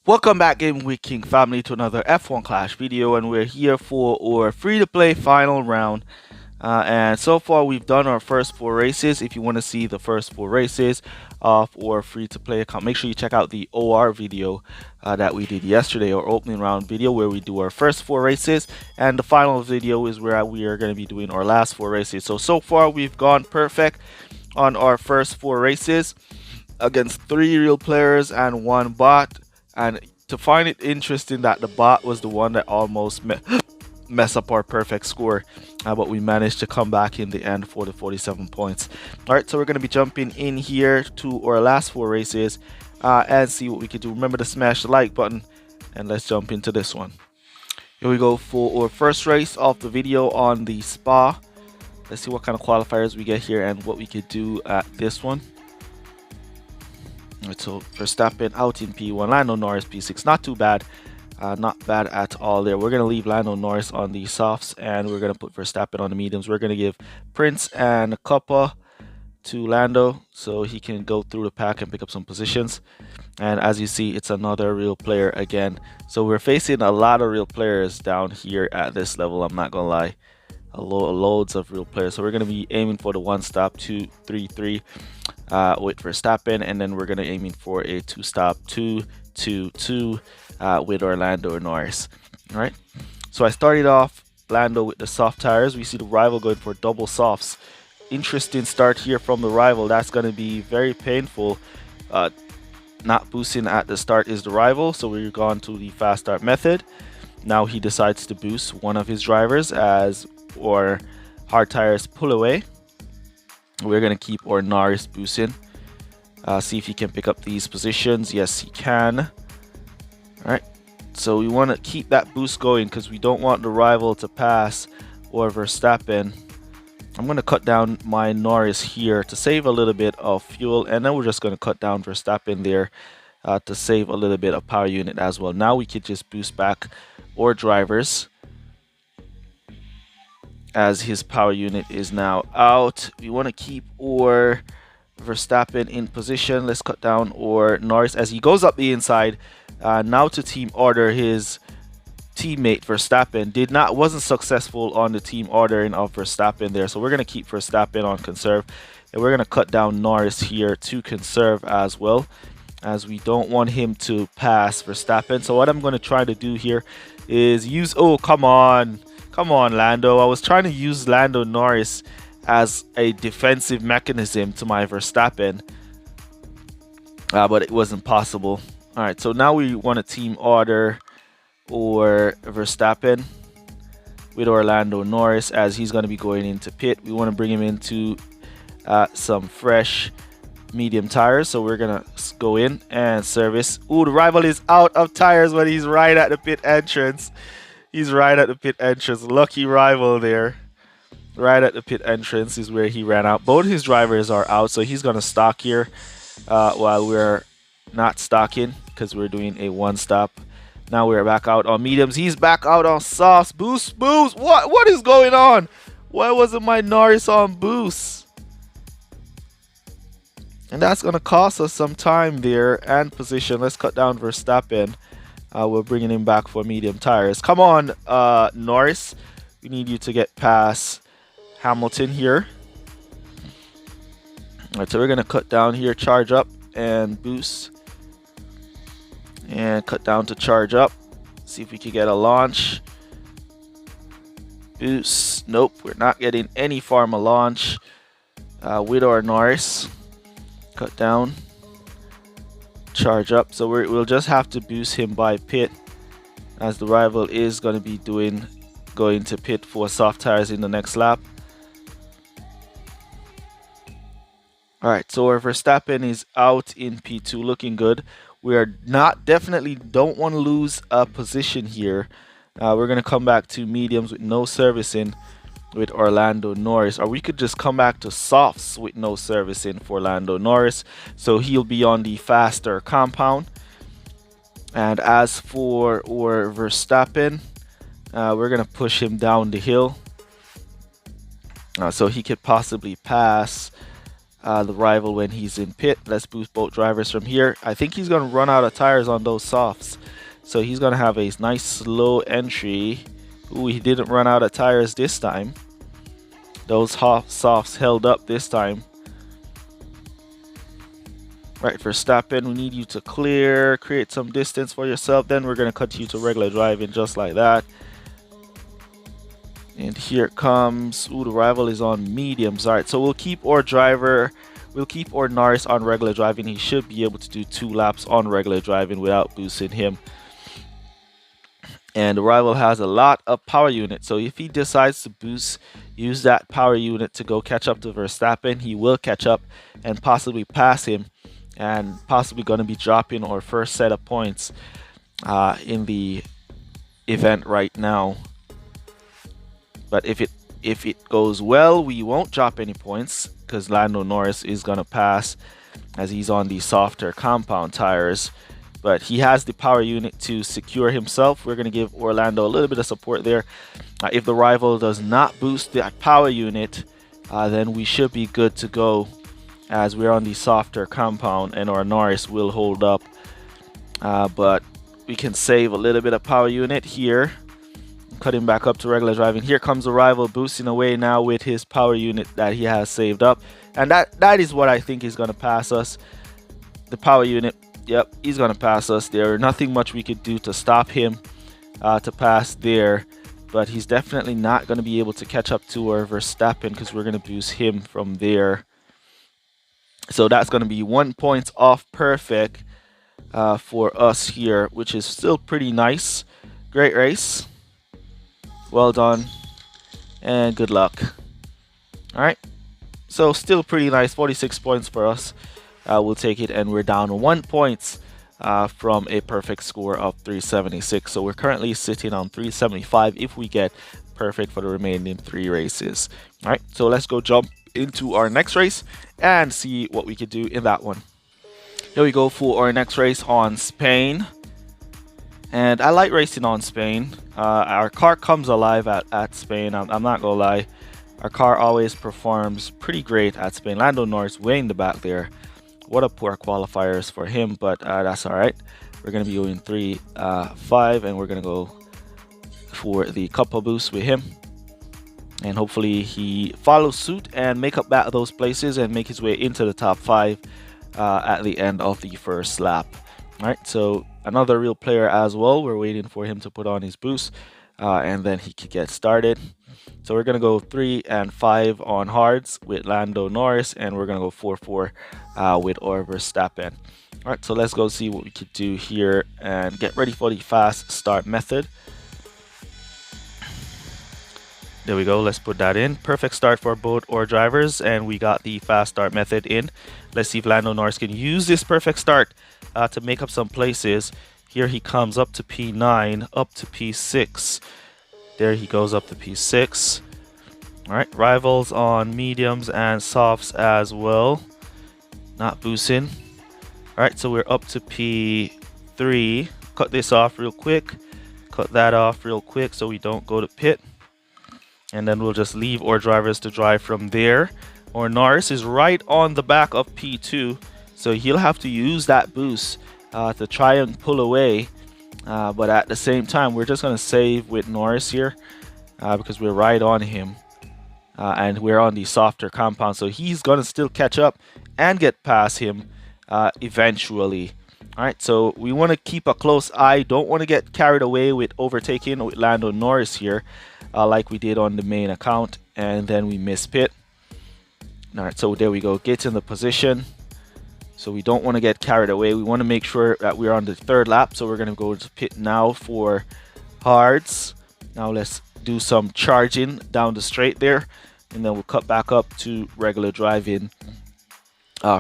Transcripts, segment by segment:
Welcome back, Game Week King family, to another F1 Clash video, and we're here for our free-to-play final round. And so far, we've done our first 4 races. If you want to see the first 4 races of our free-to-play account, make sure you check out the OR video that we did yesterday, our opening round video, where we do our first 4 races, and the final video is where we are going to be doing our last 4 races. So far, we've gone perfect on our first 4 races against 3 real players and 1 bot. And to find it interesting that the bot was the one that almost mess up our perfect score, but we managed to come back in the end for the 47 points. All right, so we're going to be jumping in here to our last 4 races and see what we can do. Remember to smash the like button, and let's jump into this one. Here we go for our first race of the video on the Spa. Let's see what kind of qualifiers we get here and what we could do at this one. Right, so Verstappen out in P1, Lando Norris P6, not too bad, not bad at all there. We're going to leave Lando Norris on the softs, and we're going to put Verstappen on the mediums. We're going to give Prince and Cuppa to Lando so he can go through the pack and pick up some positions. And as you see, it's another real player again. So we're facing a lot of real players down here at this level, I'm not going to lie. Loads of real players. So we're going to be aiming for the 1-stop 2-3-3 with Verstappen, and then we're going to aiming for a 2-stop 2-2-2 with Orlando Norris. All right, so I started off Lando with the soft tires. We see the rival going for double softs. Interesting start here from the rival. That's going to be very painful. Not boosting at the start is the rival, so we've gone to the fast start method. Now he decides to boost one of his drivers as our hard tires pull away. We're going to keep our Norris boosting. See if he can pick up these positions. Yes, he can. All right. So we want to keep that boost going because we don't want the rival to pass or Verstappen. I'm going to cut down my Norris here to save a little bit of fuel. And then we're just going to cut down Verstappen there to save a little bit of power unit as well. Now we could just boost back our drivers, as his power unit is now out. We want to keep our Verstappen in position. Let's cut down our Norris as he goes up the inside. Now to team order his teammate Verstappen. Wasn't successful on the team ordering of Verstappen there. So we're going to keep Verstappen on conserve. And we're going to cut down Norris here to conserve as well, as we don't want him to pass Verstappen. So what I'm going to try to do here is use... Oh, come on. Come on, Lando. I was trying to use Lando Norris as a defensive mechanism to my Verstappen, but it wasn't possible. All right, so now we want to team order or Verstappen with Orlando Norris, as he's going to be going into pit. We want to bring him into some fresh medium tires, so we're going to go in and service. Ooh, the rival is out of tires, but he's right at the pit entrance. He's right at the pit entrance. Lucky rival there. Right at the pit entrance is where he ran out. Both his drivers are out, so he's going to stock here while we're not stocking because we're doing a 1-stop. Now we're back out on mediums. He's back out on softs. Boost, boost. What is going on? Why wasn't my Norris on boost? And that's going to cost us some time there and position. Let's cut down Verstappen. We're bringing him back for medium tires. Come on, Norris. We need you to get past Hamilton here. All right, so we're going to cut down here, charge up and boost. And cut down to charge up. See if we can get a launch. Boost. Nope, we're not getting any form of launch with our Norris. Cut down. Charge up, so we'll just have to boost him by pit, as the rival is going to be going to pit for soft tires in the next lap. All right, so our Verstappen is out in P2, looking good. We are definitely don't want to lose a position here. We're going to come back to mediums with no servicing with Orlando Norris, or we could just come back to softs with no servicing for Orlando Norris, so he'll be on the faster compound. And as for our Verstappen, we're gonna push him down the hill so he could possibly pass the rival when he's in pit. Let's boost both drivers from here. I think he's going to run out of tires on those softs. So he's going to have a nice slow entry. Ooh, he didn't run out of tires this time. Those softs held up this time. Right, Verstappen, we need you to clear, create some distance for yourself. Then we're going to cut you to regular driving just like that. And here it comes. Ooh, the rival is on mediums. All right, so we'll keep our Norris on regular driving. He should be able to do 2 laps on regular driving without boosting him. And the rival has a lot of power units. So if he decides to use that power unit to go catch up to Verstappen, he will catch up and possibly pass him. And possibly going to be dropping our first set of points in the event right now. But if it goes well, we won't drop any points because Lando Norris is going to pass as he's on the softer compound tires. But he has the power unit to secure himself. We're going to give Orlando a little bit of support there. If the rival does not boost that power unit, then we should be good to go as we're on the softer compound and our Norris will hold up. But we can save a little bit of power unit here. Cut him back up to regular driving. Here comes the rival boosting away now with his power unit that he has saved up. And that is what I think is going to pass us. The power unit, yep, he's going to pass us. There's nothing much we could do to stop him to pass there. But he's definitely not going to be able to catch up to our Verstappen because we're going to boost him from there. So that's going to be 1 point off perfect for us here, which is still pretty nice. Great race. Well done. And good luck. Alright. So still pretty nice. 46 points for us. We'll take it, and we're down 1 point from a perfect score of 376. So we're currently sitting on 375 if we get perfect for the remaining 3 races. Alright, so let's go jump into our next race and see what we could do in that one. Here we go for our next race on Spain. And I like racing on Spain. Our car comes alive at Spain. I'm not gonna lie. Our car always performs pretty great at Spain. Lando Norris way in the back there. What a poor qualifiers for him, but that's all right. We're gonna be going 3-5, and we're gonna go for the couple boost with him. And hopefully he follows suit and make up back those places and make his way into the top 5 at the end of the first lap. All right, so another real player as well. We're waiting for him to put on his boost and then he could get started. So we're going to go 3-5 on hards with Lando Norris, and we're going to go 4-4 with Verstappen. All right, so let's go see what we could do here and get ready for the fast start method. There we go. Let's put that in. Perfect start for both our drivers, and we got the fast start method in. Let's see if Lando Norris can use this perfect start to make up some places. Here he comes up to P9, up to P6. There he goes up to P6. All right, rivals on mediums and softs as well. Not boosting. All right, so we're up to P3. Cut this off real quick. Cut that off real quick so we don't go to pit. And then we'll just leave our drivers to drive from there. Or Norris is right on the back of P2, so he'll have to use that boost to try and pull away. But at the same time, we're just going to save with Norris here because we're right on him. And we're on the softer compound, so he's going to still catch up and get past him eventually. All right, so we want to keep a close eye. Don't want to get carried away with overtaking with Lando Norris here. Like we did on the main account, and then we miss pit. All right, so there we go, get in the position. So we don't want to get carried away. We want to make sure that we're on the 3rd lap, so we're going to go to pit now for hards. Now let's do some charging down the straight there, and then we'll cut back up to regular driving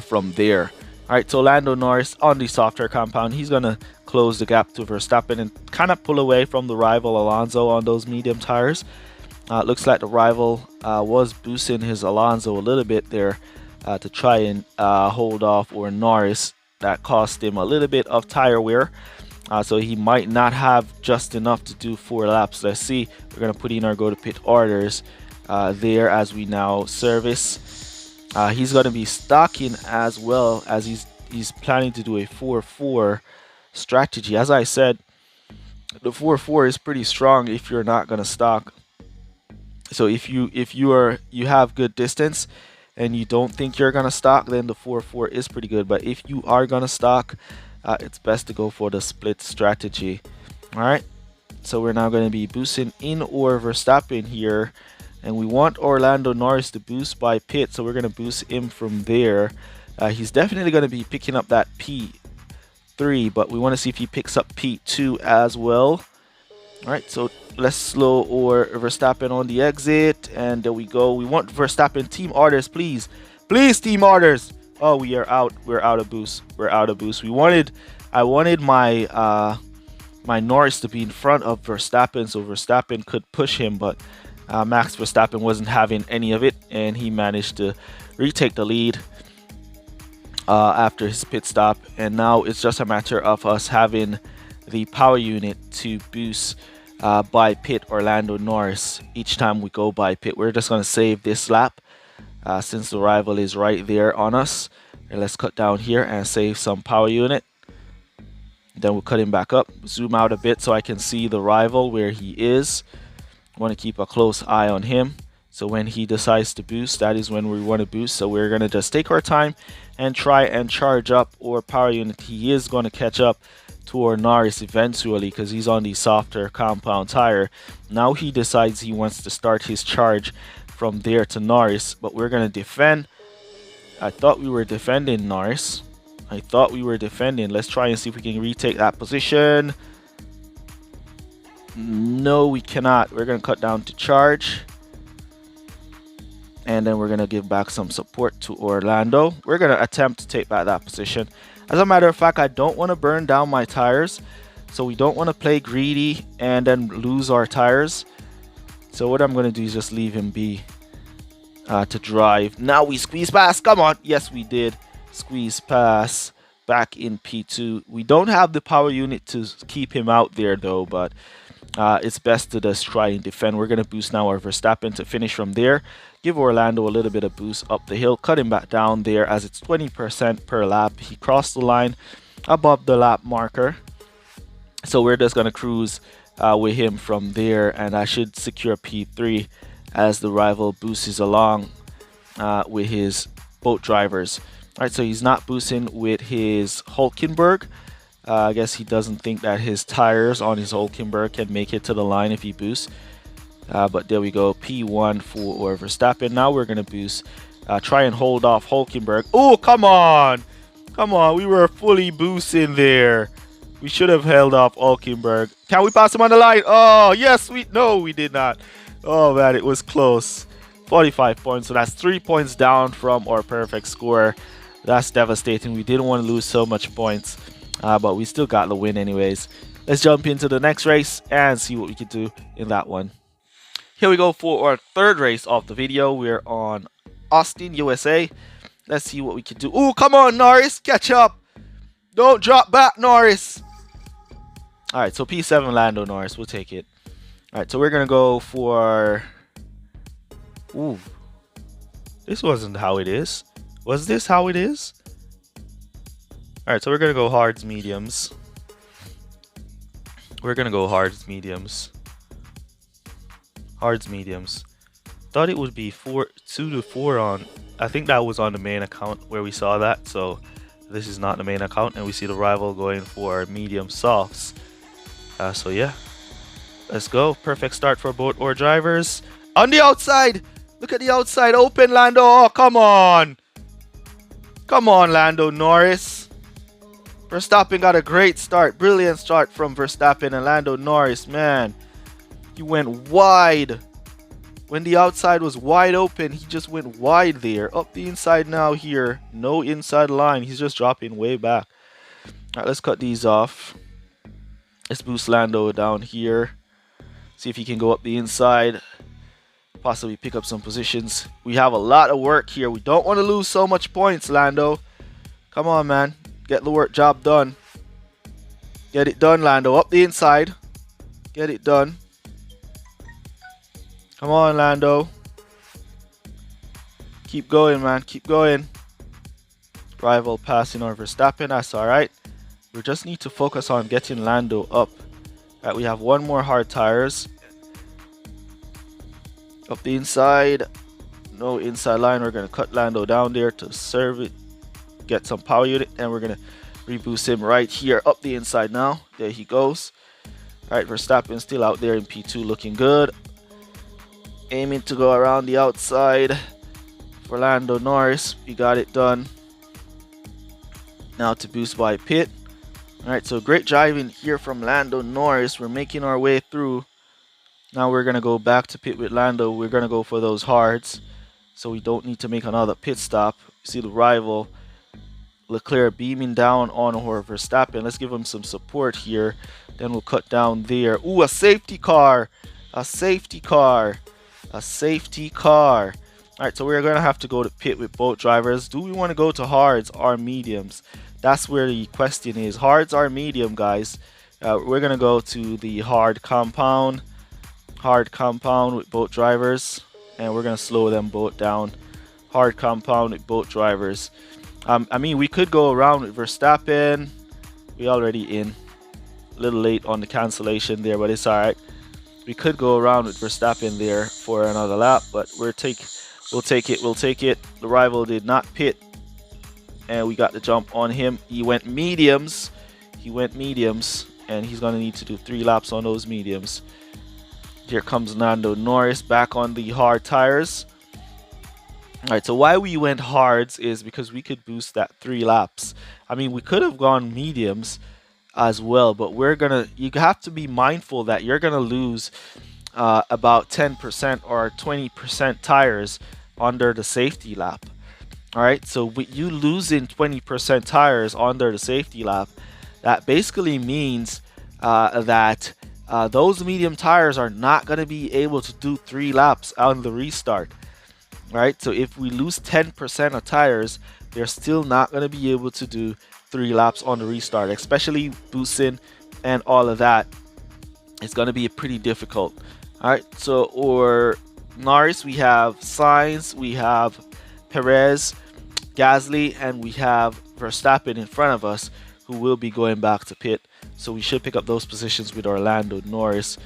from there. All right, so Lando Norris on the software compound, he's going to close the gap to Verstappen and kind of pull away from the rival Alonso on those medium tires. Looks like the rival was boosting his Alonso a little bit there to try and hold off or Norris. That cost him a little bit of tire wear. So he might not have just enough to do 4 laps. Let's see. We're going to put in our go to pit orders there as we now service He's going to be stocking as well, as he's planning to do a 4-4 strategy. As I said, the 4-4 is pretty strong if you're not going to stock. So if you have good distance and you don't think you're gonna stock, then the 4-4 is pretty good. But if you are gonna stock, it's best to go for the split strategy. All right. So we're now going to be boosting in or Verstappen here, and we want Orlando Norris to boost by pit, so we're going to boost him from there. He's definitely going to be picking up that P3, but we want to see if he picks up P2 as well. All right, so let's slow or Verstappen on the exit, and there we go. We want Verstappen team orders, please. Please, team orders. Oh, we are out. We're out of boost. We're out of boost. I wanted my my Norris to be in front of Verstappen so Verstappen could push him, but Max Verstappen wasn't having any of it, and he managed to retake the lead after his pit stop. And now it's just a matter of us having the power unit to boost by pit Orlando Norris each time we go by pit. We're just going to save this lap since the rival is right there on us. And let's cut down here and save some power unit. Then we'll cut him back up, zoom out a bit so I can see the rival where he is. Want to keep a close eye on him, so when he decides to boost, that is when we want to boost. So we're going to just take our time and try and charge up our power unit. He is going to catch up to our Norris eventually because he's on the softer compound tire. Now he decides he wants to start his charge from there to Norris, but we're going to defend. I thought we were defending Norris. I thought we were defending. Let's try and see if we can retake that position. No, we cannot. We're going to cut down to charge. And then we're going to give back some support to Orlando. We're going to attempt to take back that position. As a matter of fact, I don't want to burn down my tires. So we don't want to play greedy and then lose our tires. So what I'm going to do is just leave him be to drive. Now we squeeze past. Come on. Yes, we did. Squeeze pass back in P2. We don't have the power unit to keep him out there though, but it's best to just try and defend. We're going to boost now our Verstappen to finish from there. Give Orlando a little bit of boost up the hill. Cut him back down there as it's 20% per lap. He crossed the line above the lap marker. So we're just going to cruise with him from there, and I should secure P3 as the rival boosts along with his boat drivers. All right, so he's not boosting with his Hulkenberg. I guess he doesn't think that his tires on his Hulkenberg can make it to the line if he boosts. But there we go, P1 for Verstappen. Now we're going to boost. Try and hold off Hulkenberg. Oh, come on. Come on, we were fully boosting there. We should have held off Hulkenberg. Can we pass him on the line? Oh, yes, no, we did not. Oh, man, it was close. 45 points, so that's 3 points down from our perfect score. That's devastating. We didn't want to lose so much points, but we still got the win anyways. Let's jump into the next race and see what we can do in that one. Here we go for our third race of the video. We're on Austin, USA. Let's see what we can do. Oh, come on, Norris. Catch up. Don't drop back, Norris. All right, so P7 Lando Norris. We'll take it. All right, so we're going to go for... Ooh. This wasn't how it is. Was this how it is? All right, so we're going to go hards, mediums. We're going to go hards, mediums. Hards, mediums. Thought it would be 2 to 4 on... I think that was on the main account where we saw that. So this is not the main account. And we see the rival going for medium softs. So yeah. Let's go. Perfect start for both our drivers. On the outside. Look at the outside. Open, Lando. Oh, come on. Come on, Lando Norris. Verstappen got a great start. Brilliant start from Verstappen, and Lando Norris, man. He went wide. When the outside was wide open, he just went wide there. Up the inside now here. No inside line. He's just dropping way back. All right, let's cut these off. Let's boost Lando down here. See if he can go up the inside. Possibly pick up some positions. We have a lot of work here. We don't want to lose so much points, Lando. Come on, man. Get the work job done. Get it done, Lando. Up the inside. Get it done. Come on, Lando. Keep going, man. Keep going. Rival passing on Verstappen. That's all right. We just need to focus on getting Lando up. All right, we have one more hard tires. Up the inside. No inside line. We're going to cut Lando down there to serve it. Get some power unit. And we're going to reboost him right here. Up the inside now. There he goes. All right, Verstappen still out there in P2 looking good. Aiming to go around the outside for Lando Norris. We got it done. Now to boost by pit. Alright, so great driving here from Lando Norris. We're making our way through. Now we're going to go back to pit with Lando. We're going to go for those hards. So we don't need to make another pit stop. See the rival Leclerc beaming down on Verstappen. Let's give him some support here. Then we'll cut down there. Ooh, a safety car. A safety car. A safety car. Alright, so we're going to have to go to pit with both drivers. Do we want to go to hards or mediums? That's where the question is. Hards or medium, guys? We're going to go to the hard compound. Hard compound with both drivers. And we're going to slow them both down. Hard compound with both drivers. I mean, we could go around with Verstappen. We already in. A little late on the cancellation there, but it's alright. We could go around with Verstappen there for another lap, but we'll take it. We'll take it. The rival did not pit. And we got the jump on him. He went mediums. He went mediums. And he's going to need to do 3 laps on those mediums. Here comes Lando Norris back on the hard tires. Alright, so why we went hards is because we could boost that 3 laps. I mean, we could have gone mediums as well. But you have to be mindful that you're going to lose about 10% or 20% tires under the safety lap. Alright, so with you losing 20% tires under the safety lap, that basically means that those medium tires are not going to be able to do 3 laps on the restart. Right, so if we lose 10% of tires, they're still not going to be able to do 3 laps on the restart, especially boosting and all of that. It's going to be pretty difficult. Alright, so or Norris, we have Sainz, we have Perez, Gasly, and we have Verstappen in front of us, who will be going back to pit. So we should pick up those positions with Lando Norris.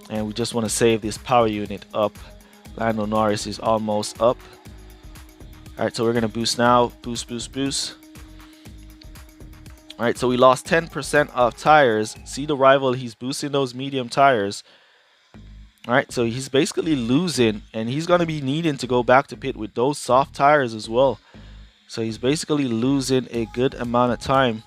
And we just want to save this power unit up. Lando Norris is almost up. Alright, so we're going to boost now. Boost, boost, boost. Alright, so we lost 10% of tires. See the rival, he's boosting those medium tires. Alright, so he's basically losing, and he's going to be needing to go back to pit with those soft tires as well. So he's basically losing a good amount of time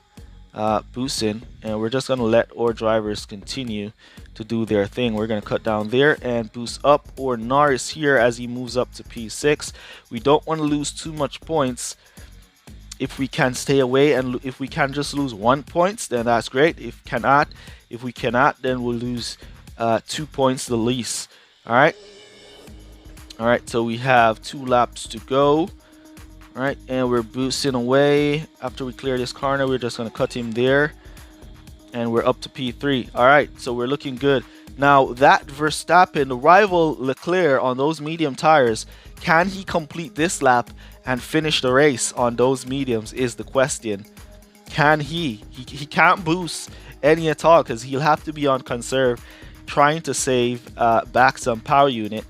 boosting, and we're just going to let our drivers continue to do their thing. We're going to cut down there and boost up or Norris here as he moves up to P6. We don't want to lose too much points. If we can stay away, and if we can just lose 1 point, then that's great. If we cannot, then we'll lose 2 points the least. Alright, so we have 2 laps to go. Alright, and we're boosting away. After we clear this corner, we're just going to cut him there. And we're up to P3. Alright, so we're looking good. Now, that Verstappen, the rival Leclerc on those medium tires, can he complete this lap and finish the race on those mediums is the question. Can he? He can't boost any at all because he'll have to be on conserve, trying to save back some power unit.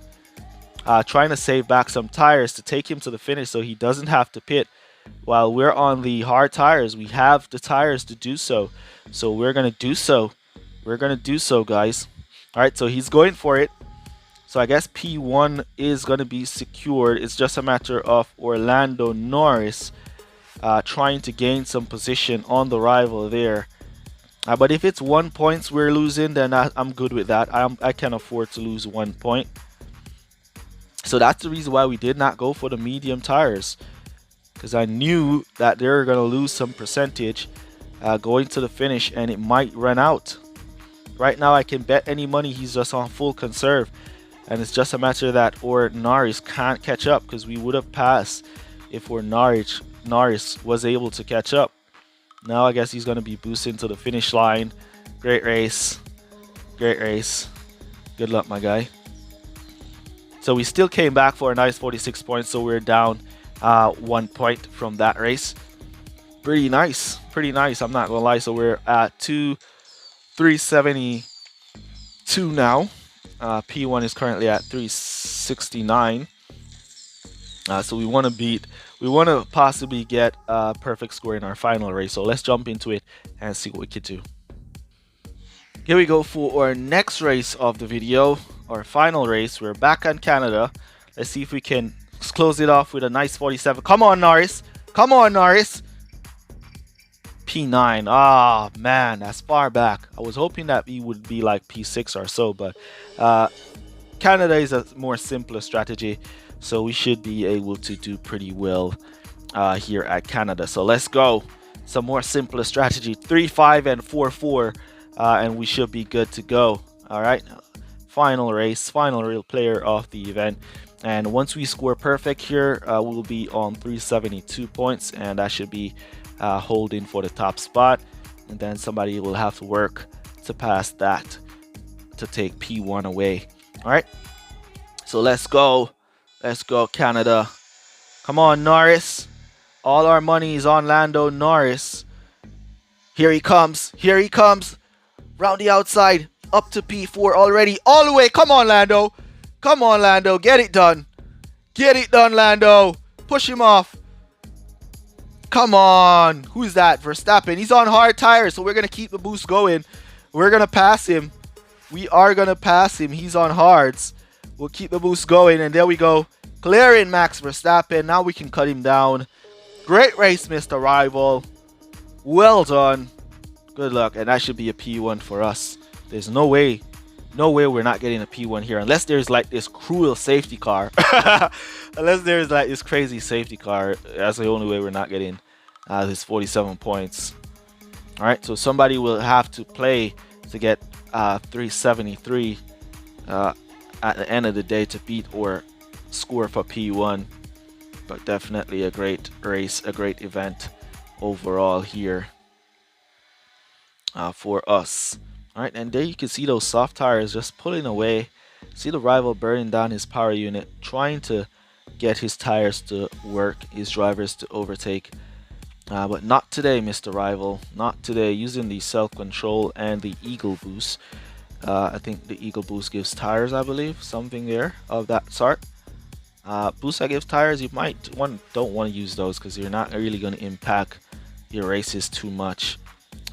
Trying to save back some tires to take him to the finish so he doesn't have to pit. While we're on the hard tires, we have the tires to do so. So we're going to do so. We're going to do so, guys. Alright, so he's going for it. So I guess P1 is going to be secured. It's just a matter of Lando Norris trying to gain some position on the rival there. But if it's 1 point we're losing, then I'm good with that. I can afford to lose 1 point. So that's the reason why we did not go for the medium tires, because I knew that they were going to lose some percentage going to the finish, and it might run out. Right now I can bet any money he's just on full conserve, and it's just a matter that Norris can't catch up, because we would have passed if Norris was able to catch up. Now I guess he's going to be boosting to the finish line. Great race. Great race. Good luck, my guy. So we still came back for a nice 46 points. So we're down 1 point from that race. Pretty nice. Pretty nice. I'm not going to lie. So we're at 372 now. P1 is currently at 369. So we want to possibly get a perfect score in our final race. So let's jump into it and see what we can do. Here we go for our next race of the video, our final race. We're back on Canada. Let's see if we can close it off with a nice 47. Come on, Norris. Come on, Norris. P9. Ah, man, that's far back. I was hoping that he would be like P6 or so, but Canada is a more simpler strategy, so we should be able to do pretty well here at Canada. So let's go. Some more simpler strategy. 3-5 and 4-4, and we should be good to go. All right. Final race, final real player of the event. And once we score perfect here, we'll be on 372 points, and that should be holding for the top spot. And then somebody will have to work to pass that to take P1 away. All right. So let's go. Let's go, Canada. Come on, Norris. All our money is on Lando Norris. Here he comes. Here he comes. Round the outside. Up to P4 already. All the way. Come on, Lando. Come on, Lando. Get it done. Get it done, Lando. Push him off. Come on. Who's that? Verstappen. He's on hard tires, so we're going to keep the boost going. We're going to pass him. We are going to pass him. He's on hards. We'll keep the boost going, and there we go. Clearing Max Verstappen. Now we can cut him down. Great race, Mr. Rival. Well done. Good luck, and that should be a P1 for us. There's no way we're not getting a P1 here, unless there's like this cruel safety car. Unless there's like this crazy safety car. That's the only way we're not getting this 47 points. All right, so somebody will have to play to get 373 at the end of the day to beat or score for P1. But definitely a great race, a great event overall here for us. All right, and there you can see those soft tires just pulling away. See the rival burning down his power unit, trying to get his tires to work, his drivers to overtake. But not today, Mr. Rival. Not today. Using the self-control and the Eagle Boost. I think the Eagle Boost gives tires, I believe. Something there of that sort. Boost that gives tires, you don't want to use those because you're not really going to impact your races too much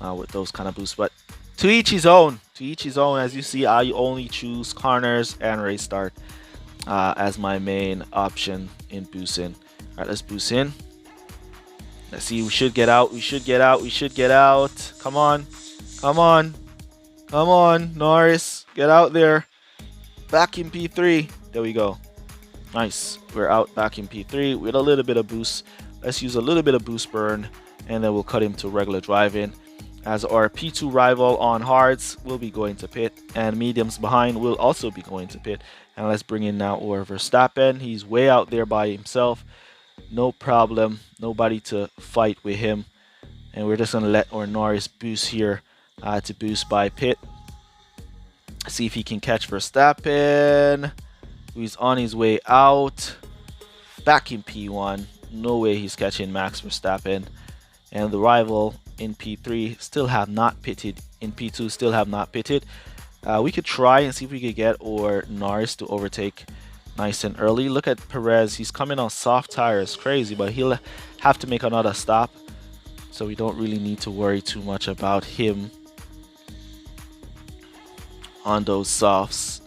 with those kind of boosts. But to each his own. To each his own. As you see, I only choose corners and race start as my main option in boosting. All right, let's boost in. Let's see. We should get out. We should get out. We should get out. Come on. Come on. Come on, Norris. Get out there. Back in P3. There we go. Nice. We're out back in P3 with a little bit of boost. Let's use a little bit of boost burn, and then we'll cut him to regular driving. As our P2 rival on hards will be going to pit, and mediums behind will also be going to pit. And let's bring in now our Verstappen. He's way out there by himself. No problem. Nobody to fight with him. And we're just going to let our Norris boost here to boost by pit. See if he can catch Verstappen, who's on his way out. Back in P1. No way he's catching Max Verstappen. And the rival in P3 still have not pitted. In P2 still have not pitted. We could try and see if we could get our Norris to overtake nice and early. Look at Perez. He's coming on soft tires. Crazy, but he'll have to make another stop. So we don't really need to worry too much about him on those softs.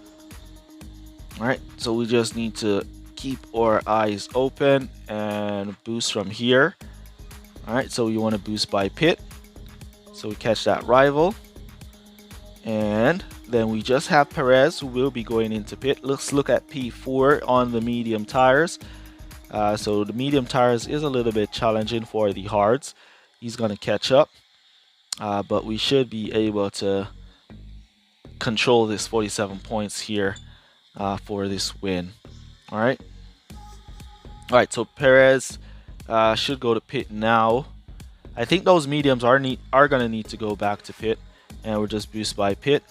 Alright, so we just need to keep our eyes open and boost from here. Alright, so you want to boost by pit. So we catch that rival. And then we just have Perez, who will be going into pit. Let's look at P4 on the medium tires. So the medium tires is a little bit challenging for the hards. He's going to catch up. But we should be able to control this 47 points here for this win. Alright. Alright, so Perez should go to pit now. I think those mediums are going to need to go back to pit. And we'll just boost by pit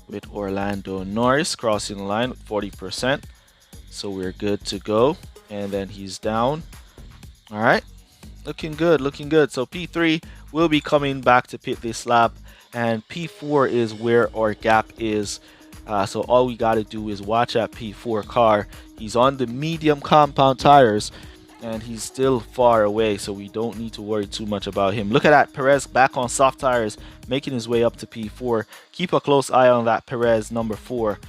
with Orlando Norris crossing the line with 40%. So we're good to go. And then he's down. All right. Looking good, looking good. So P3 will be coming back to pit this lap, and P4 is where our gap is. So all we got to do is watch that P4 car. He's on the medium compound tires, and he's still far away, so we don't need to worry too much about him. Look at that, Perez back on soft tires, making his way up to P4. Keep a close eye on that Perez number 4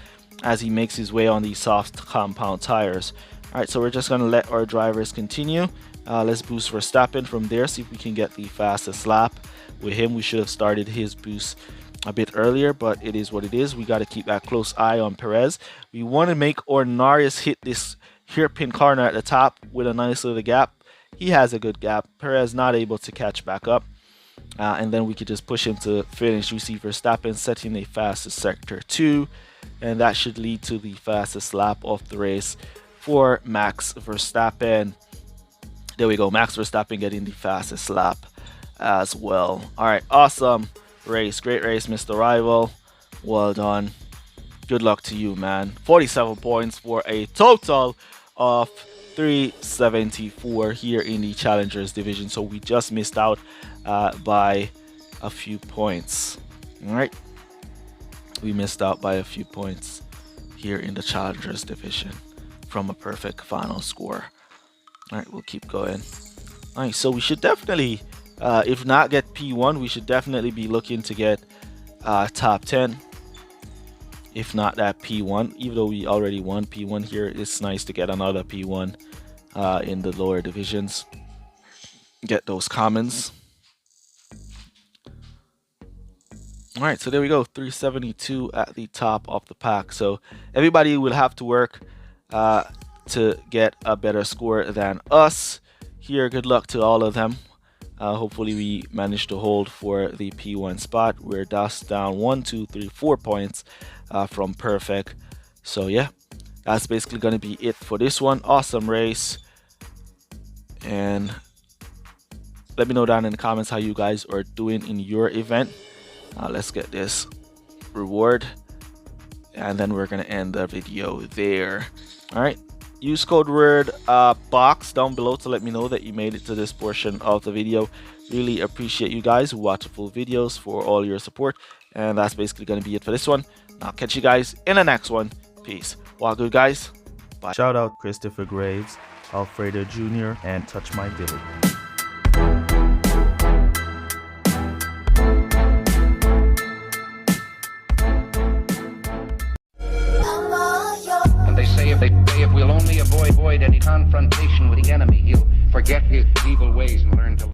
as he makes his way on these soft compound tires. All right, so we're just going to let our drivers continue. Let's boost Verstappen from there, see if we can get the fastest lap. With him, we should have started his boost a bit earlier, but it is what it is. We got to keep that close eye on Perez. We want to make Norris hit this hairpin corner at the top with a nice little gap. He has a good gap. Perez not able to catch back up. And then we could just push him to finish. We see Verstappen setting the fastest sector 2, and that should lead to the fastest lap of the race for Max Verstappen. There we go, Max Verstappen getting the fastest lap as well. All right, awesome race, great race, Mr. Rival. Well done. Good luck to you, man. 47 points for a total of 374 here in the Challengers division. So we just missed out by a few points. All right, we missed out by a few points here in the Challengers division from a perfect final score. All right, we'll keep going. All right, so we should definitely, if not get P1, we should definitely be looking to get top 10. If not that P1, even though we already won P1 here, it's nice to get another P1 in the lower divisions. Get those commons. All right, so there we go, 372 at the top of the pack. So everybody will have to work to get a better score than us here. Good luck to all of them. Hopefully we manage to hold for the P1 spot. We're just down 1, 2, 3, 4 points from perfect. So yeah, that's basically going to be it for this one. Awesome race, and let me know down in the comments how you guys are doing in your event. Let's get this reward, and then we're going to end the video there. All right, use code word box down below to let me know that you made it to this portion of the video. Really appreciate you guys who watch the full videos, for all your support. And that's basically going to be it for this one. I'll catch you guys in the next one. Peace. Well, good guys. Bye. Shout out Christopher Graves, Alfredo Jr., and Touch My Dilly.